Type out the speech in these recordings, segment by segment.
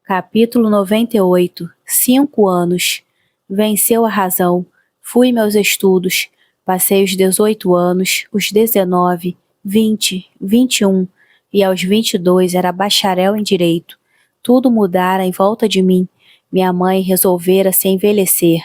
Capítulo 98. 5 anos. Venceu a razão. Fui meus estudos. Passei os 18 anos, os 19, 20, 21 e aos 22 era bacharel em direito. Tudo mudara em volta de mim. Minha mãe resolvera se envelhecer.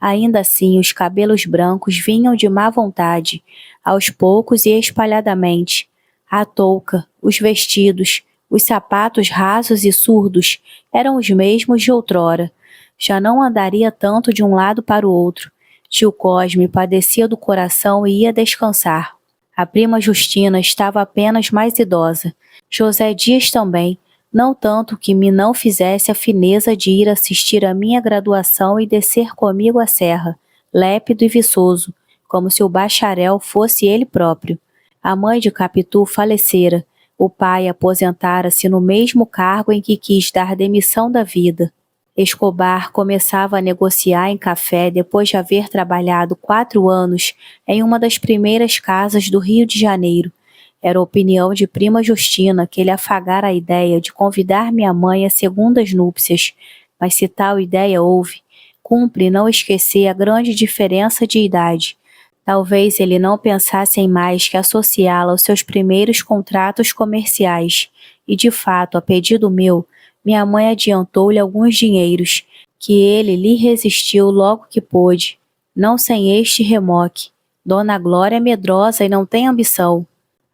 Ainda assim, os cabelos brancos vinham de má vontade, aos poucos e espalhadamente. A touca, os vestidos, os sapatos rasos e surdos eram os mesmos de outrora. Já não andaria tanto de um lado para o outro. Tio Cosme padecia do coração e ia descansar. A prima Justina estava apenas mais idosa. José Dias também, não tanto que me não fizesse a fineza de ir assistir à minha graduação e descer comigo a serra, lépido e viçoso, como se o bacharel fosse ele próprio. A mãe de Capitu falecera. O pai aposentara-se no mesmo cargo em que quis dar demissão da vida. Escobar começava a negociar em café depois de haver trabalhado 4 anos em uma das primeiras casas do Rio de Janeiro. Era a opinião de prima Justina que ele afagara a ideia de convidar minha mãe a segundas núpcias, mas se tal ideia houve, cumpre não esquecer a grande diferença de idade. Talvez ele não pensasse em mais que associá-la aos seus primeiros contratos comerciais, e de fato, a pedido meu, minha mãe adiantou-lhe alguns dinheiros, que ele lhe resistiu logo que pôde. Não sem este remoque. Dona Glória é medrosa e não tem ambição.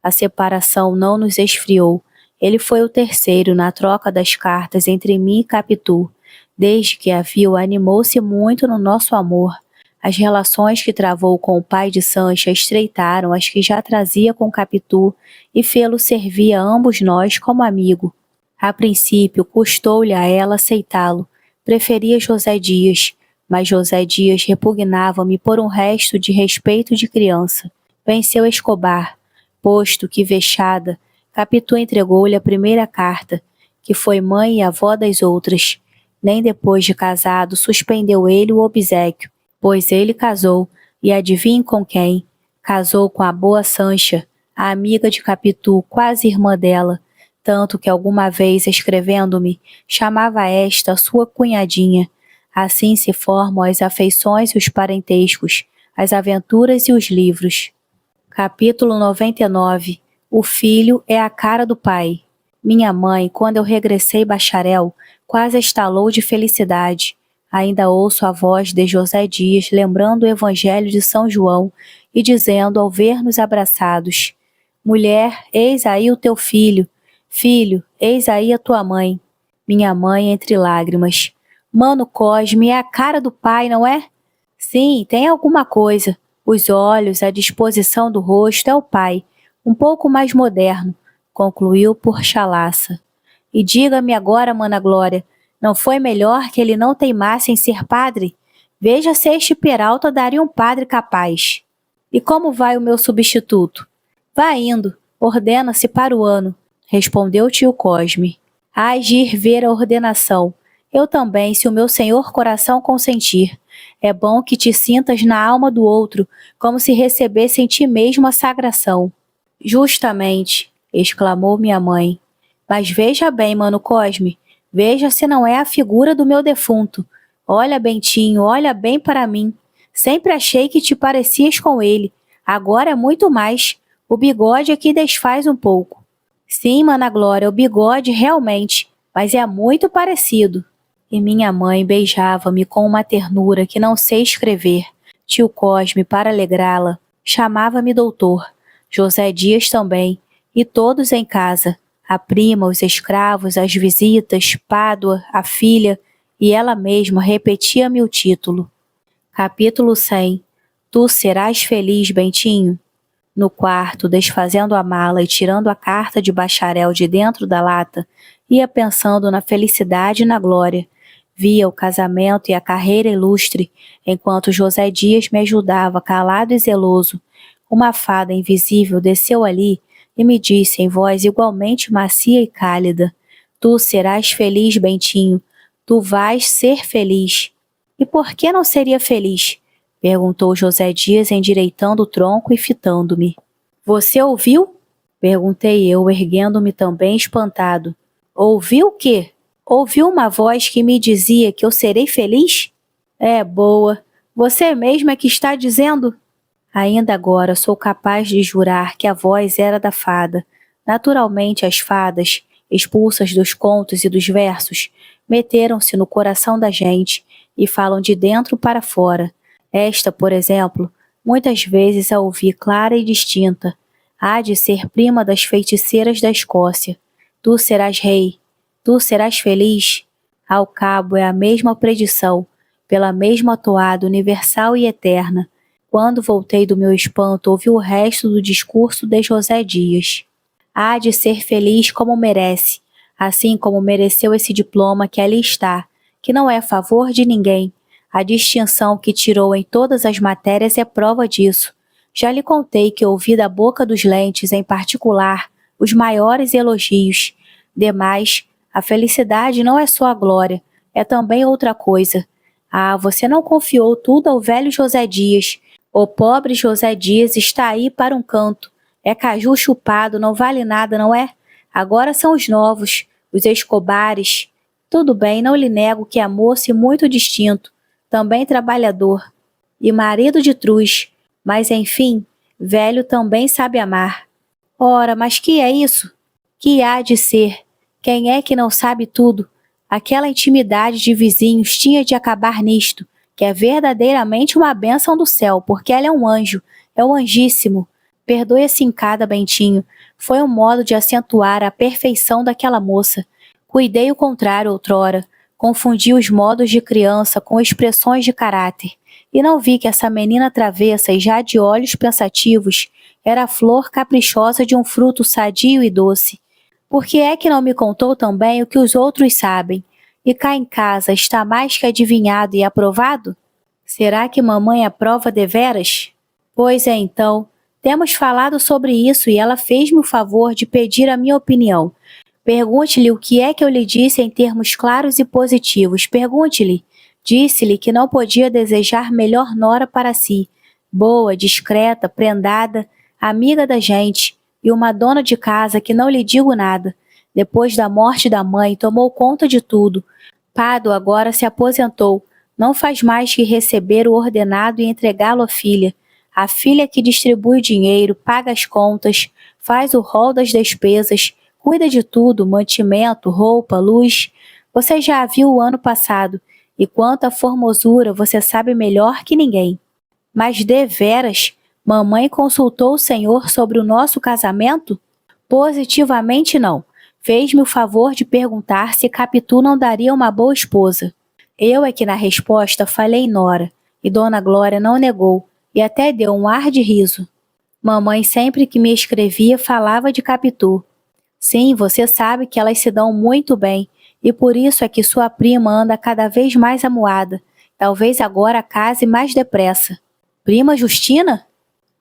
A separação não nos esfriou. Ele foi o terceiro na troca das cartas entre mim e Capitu. Desde que a viu, animou-se muito no nosso amor. As relações que travou com o pai de Sancha estreitaram as que já trazia com Capitu e fê-lo servir a ambos nós como amigo. A princípio, custou-lhe a ela aceitá-lo. Preferia José Dias, mas José Dias repugnava-me por um resto de respeito de criança. Venceu Escobar, posto que, vexada, Capitu entregou-lhe a primeira carta, que foi mãe e avó das outras. Nem depois de casado suspendeu ele o obséquio, pois ele casou, e adivinhe com quem? Casou com a boa Sancha, a amiga de Capitu, quase irmã dela, tanto que alguma vez, escrevendo-me, chamava esta sua cunhadinha. Assim se formam as afeições e os parentescos, as aventuras e os livros. Capítulo 99. O filho é a cara do pai. Minha mãe, quando eu regressei bacharel, quase estalou de felicidade. Ainda ouço a voz de José Dias lembrando o Evangelho de São João e dizendo ao ver-nos abraçados: Mulher, eis aí o teu filho. Filho, eis aí a tua mãe. Minha mãe entre lágrimas. Mano Cosme é a cara do pai, não é? Sim, tem alguma coisa. Os olhos, a disposição do rosto é o pai, um pouco mais moderno, concluiu por chalaça. E diga-me agora, mana Glória, não foi melhor que ele não teimasse em ser padre? Veja se este Peralta daria um padre capaz. E como vai o meu substituto? Vai indo, ordena-se para o ano, respondeu tio Cosme. Hás de ir ver a ordenação. Eu também, se o meu senhor coração consentir. É bom que te sintas na alma do outro, como se recebesse em ti mesmo a sagração. Justamente, exclamou minha mãe. Mas veja bem, mano Cosme, veja se não é a figura do meu defunto. Olha, Bentinho, olha bem para mim. Sempre achei que te parecias com ele. Agora é muito mais. O bigode é que desfaz um pouco. Sim, mana Glória, o bigode realmente, mas é muito parecido. E minha mãe beijava-me com uma ternura que não sei escrever. Tio Cosme, para alegrá-la, chamava-me doutor. José Dias também, e todos em casa. A prima, os escravos, as visitas, Pádua, a filha, e ela mesma repetia-me o título. Capítulo 100. Tu serás feliz, Bentinho. No quarto, desfazendo a mala e tirando a carta de bacharel de dentro da lata, ia pensando na felicidade e na glória. Via o casamento e a carreira ilustre, enquanto José Dias me ajudava calado e zeloso. Uma fada invisível desceu ali e me disse em voz igualmente macia e cálida: Tu serás feliz, Bentinho. Tu vais ser feliz. E por que não seria feliz? Perguntou José Dias endireitando o tronco e fitando-me. Você ouviu? Perguntei eu, erguendo-me também espantado. Ouviu o quê? Ouviu uma voz que me dizia que eu serei feliz? É boa. Você mesmo é que está dizendo? Ainda agora sou capaz de jurar que a voz era da fada. Naturalmente as fadas, expulsas dos contos e dos versos, meteram-se no coração da gente e falam de dentro para fora. Esta, por exemplo, muitas vezes a ouvi clara e distinta. Há de ser prima das feiticeiras da Escócia. Tu serás rei. Tu serás feliz. Ao cabo é a mesma predição, pela mesma toada universal e eterna. Quando voltei do meu espanto, ouvi o resto do discurso de José Dias. Há de ser feliz como merece, assim como mereceu esse diploma que ali está, que não é a favor de ninguém. A distinção que tirou em todas as matérias é prova disso. Já lhe contei que ouvi da boca dos Lentes, em particular, os maiores elogios. Demais, a felicidade não é só a glória, é também outra coisa. Ah, você não confiou tudo ao velho José Dias. O pobre José Dias está aí para um canto. É caju chupado, não vale nada, não é? Agora são os novos, os Escobares. Tudo bem, não lhe nego que é moço e muito distinto, também trabalhador, e marido de Truz, mas enfim, velho também sabe amar. Ora, mas que é isso? Que há de ser? Quem é que não sabe tudo? Aquela intimidade de vizinhos tinha de acabar nisto, que é verdadeiramente uma bênção do céu, porque ela é um anjo, é o anjíssimo. Perdoe a cincada, Bentinho, foi um modo de acentuar a perfeição daquela moça. Cuidei o contrário outrora, confundi os modos de criança com expressões de caráter, e não vi que essa menina travessa e já de olhos pensativos era a flor caprichosa de um fruto sadio e doce. Por que é que não me contou também o que os outros sabem? E cá em casa está mais que adivinhado e aprovado? Será que mamãe aprova deveras? Pois é, então, temos falado sobre isso e ela fez-me o favor de pedir a minha opinião. Pergunte-lhe o que é que eu lhe disse em termos claros e positivos. Pergunte-lhe. Disse-lhe que não podia desejar melhor nora para si. Boa, discreta, prendada, amiga da gente, e uma dona de casa que não lhe digo nada. Depois da morte da mãe, tomou conta de tudo. Pado agora se aposentou. Não faz mais que receber o ordenado e entregá-lo à filha. A filha que distribui o dinheiro, paga as contas, faz o rol das despesas, cuida de tudo, mantimento, roupa, luz. Você já a viu o ano passado, e quanto à formosura você sabe melhor que ninguém. Mas deveras, mamãe consultou o senhor sobre o nosso casamento? Positivamente não. Fez-me o favor de perguntar se Capitu não daria uma boa esposa. Eu é que na resposta falei nora, e Dona Glória não negou, e até deu um ar de riso. Mamãe sempre que me escrevia falava de Capitu. Sim, você sabe que elas se dão muito bem, e por isso é que sua prima anda cada vez mais amuada. Talvez agora case mais depressa. Prima Justina?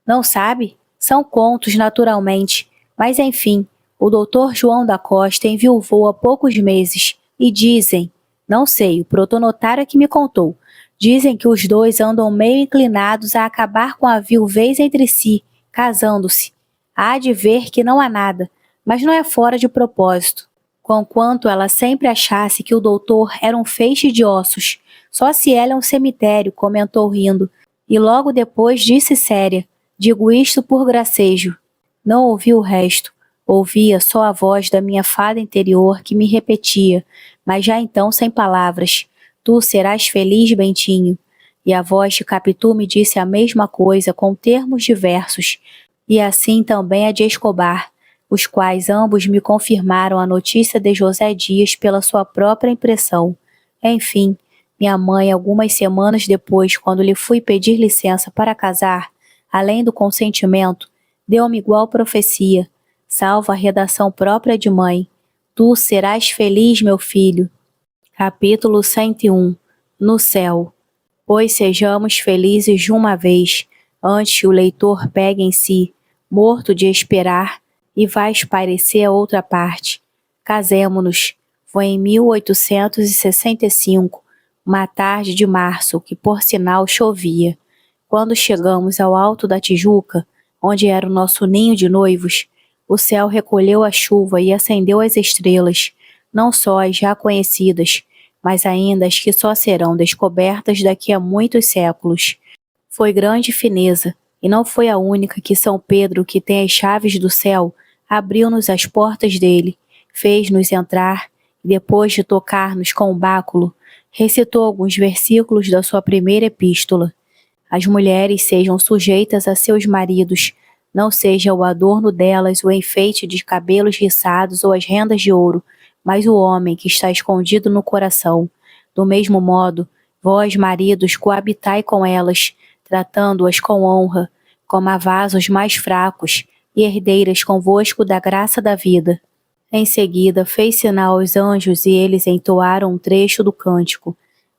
Não sabe? São contos, naturalmente. Mas enfim, o doutor João da Costa enviuvou há poucos meses, e dizem, não sei, o protonotário é que me contou, dizem que os dois andam meio inclinados a acabar com a viuvez entre si, casando-se. Há de ver que não há nada, mas não é fora de propósito. Conquanto ela sempre achasse que o doutor era um feixe de ossos, só se ela é um cemitério, comentou rindo, e logo depois disse séria, digo isto por gracejo. Não ouvi o resto, ouvia só a voz da minha fada interior que me repetia, mas já então sem palavras, tu serás feliz, Bentinho. E a voz de Capitu me disse a mesma coisa com termos diversos, e assim também a de Escobar, os quais ambos me confirmaram a notícia de José Dias pela sua própria impressão. Enfim, minha mãe, algumas semanas depois, quando lhe fui pedir licença para casar, além do consentimento, deu-me igual profecia, salvo a redação própria de mãe. Tu serás feliz, meu filho. Capítulo 101. No céu. Pois sejamos felizes de uma vez, antes que o leitor pegue em si, morto de esperar, e vá espairecer a outra parte. Casemo-nos. Foi em 1865, uma tarde de março, que por sinal chovia. Quando chegamos ao alto da Tijuca, onde era o nosso ninho de noivos, o céu recolheu a chuva e acendeu as estrelas. não só as já conhecidas, mas ainda as que só serão descobertas daqui a muitos séculos. Foi grande fineza, e não foi a única que São Pedro, que tem as chaves do céu, abriu-nos as portas dele, fez-nos entrar, e depois de tocar-nos com o báculo, recitou alguns versículos da sua primeira epístola. As mulheres sejam sujeitas a seus maridos, não seja o adorno delas o enfeite de cabelos riçados ou as rendas de ouro, mas o homem que está escondido no coração. Do mesmo modo, vós, maridos, coabitai com elas, tratando-as com honra, como a vasos mais fracos, e herdeiras convosco da graça da vida. Em seguida, fez sinal aos anjos e eles entoaram um trecho do cântico,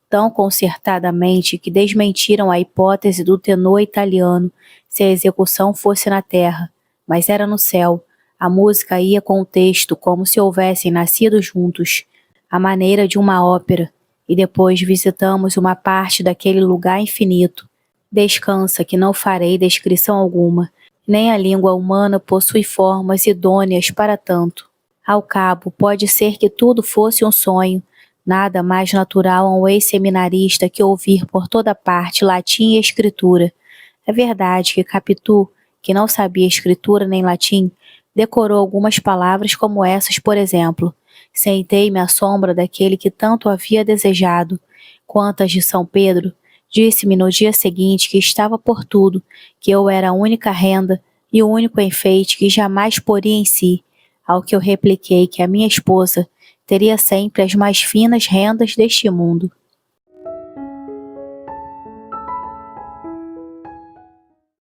tão concertadamente que desmentiram a hipótese do tenor italiano se a execução fosse na terra, mas era no céu. A música ia com o texto como se houvessem nascido juntos, à maneira de uma ópera, e depois visitamos uma parte daquele lugar infinito. Descansa que não farei descrição alguma, nem a língua humana possui formas idôneas para tanto. Ao cabo, pode ser que tudo fosse um sonho, nada mais natural a um ex-seminarista que ouvir por toda parte latim e escritura. É verdade que Capitu, que não sabia escritura nem latim, decorou algumas palavras como essas, por exemplo: sentei-me à sombra daquele que tanto havia desejado. Quantas de São Pedro, disse-me no dia seguinte que estava por tudo, que eu era a única renda e o único enfeite que jamais poria em si, ao que eu repliquei que a minha esposa teria sempre as mais finas rendas deste mundo.